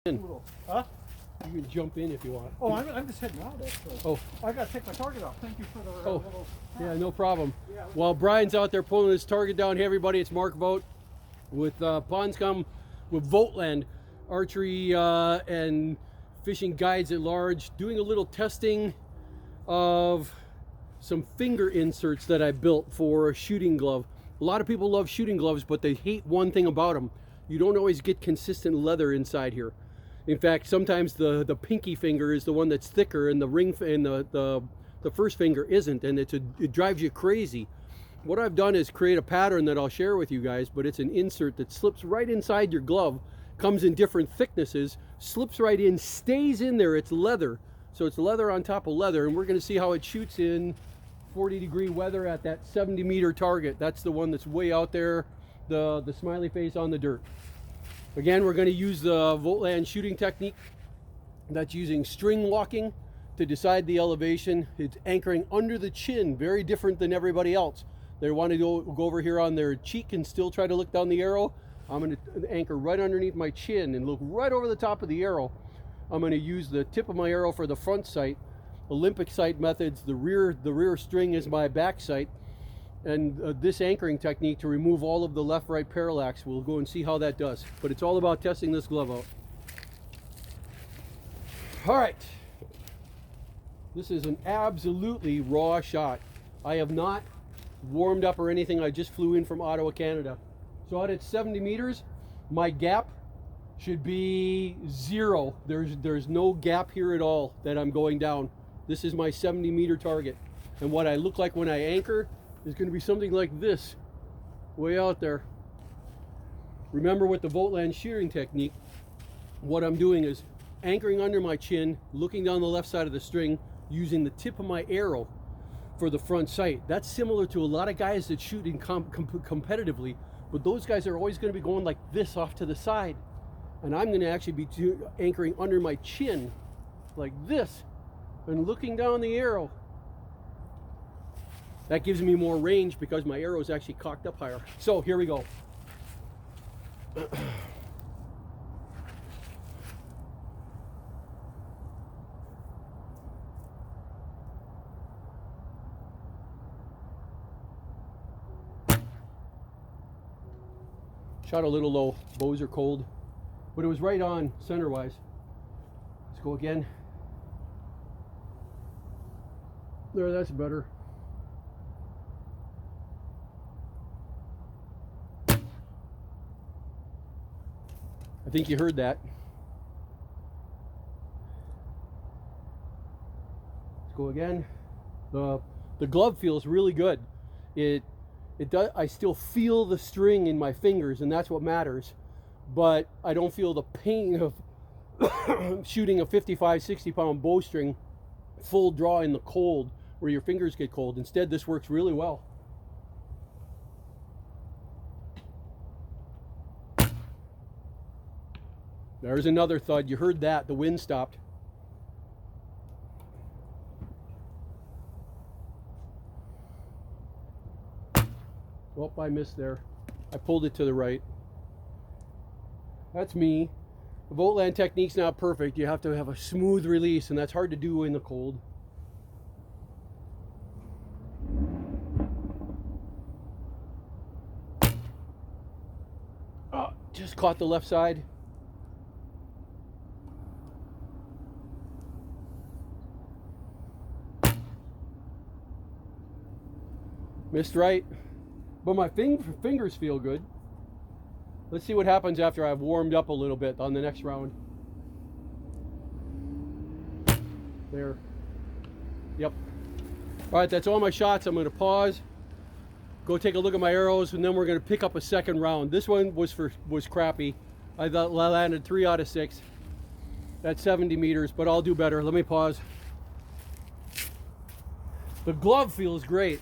Huh? You can jump in if you want. Oh, I'm just heading out, actually. Oh. I got to take my target off. Thank you for the little... Yeah, no problem. Yeah. While Brian's out there pulling his target down, hey everybody, it's Mark Vogt with PondScum with VOGTLAND archery and fishing guides at large, doing a little testing of some finger inserts that I built for a shooting glove. A lot of people love shooting gloves, but they hate one thing about them. You don't always get consistent leather inside here. In fact, sometimes the pinky finger is the one that's thicker, and the ring and the first finger isn't, and it drives you crazy. What I've done is create a pattern that I'll share with you guys, but it's an insert that slips right inside your glove, comes in different thicknesses, slips right in, stays in there. It's leather, so it's leather on top of leather, and we're going to see how it shoots in 40-degree weather at that 70-meter target. That's the one that's way out there, the smiley face on the dirt. Again, we're going to use the VOGTLAND shooting technique. That's using string walking to decide the elevation. It's anchoring under the chin, very different than everybody else. They want to go over here on their cheek and still try to look down the arrow. I'm going to anchor right underneath my chin and look right over the top of the arrow. I'm going to use the tip of my arrow for the front sight. Olympic sight methods, the rear string is my back sight. And this anchoring technique to remove all of the left-right parallax. We'll go and see how that does. But it's all about testing this glove out. All right. This is an absolutely raw shot. I have not warmed up or anything. I just flew in from Ottawa, Canada. So out at 70 meters, my gap should be 0. There's no gap here at all that I'm going down. This is my 70-meter target. And what I look like when I anchor is going to be something like this, way out there. Remember, with the VOGTLAND shooting technique, what I'm doing is anchoring under my chin, looking down the left side of the string, using the tip of my arrow for the front sight. That's similar to a lot of guys that shoot in competitively, but those guys are always going to be going like this off to the side. And I'm going to actually be anchoring under my chin like this and looking down the arrow. That gives me more range because my arrow is actually cocked up higher. So here we go. Shot a little low. Bows are cold, but it was right on center-wise. Let's go again. There, that's better. I think you heard that. Let's go again. The glove feels really good. It does. I still feel the string in my fingers, and that's what matters. But I don't feel the pain of shooting a 55, 60-pound bowstring full draw in the cold, where your fingers get cold. Instead, this works really well. There's another thud. You heard that. The wind stopped. Oh, I missed there. I pulled it to the right. That's me. The VOGTLAND technique's not perfect. You have to have a smooth release, and that's hard to do in the cold. Oh, just caught the left side. Missed right, but my fingers feel good. Let's see what happens after I've warmed up a little bit on the next round. There. Yep. All right, that's all my shots. I'm going to pause, go take a look at my arrows, and then we're going to pick up a second round. This one was crappy. I landed 3 out of 6 at 70 meters, but I'll do better. Let me pause. The glove feels great.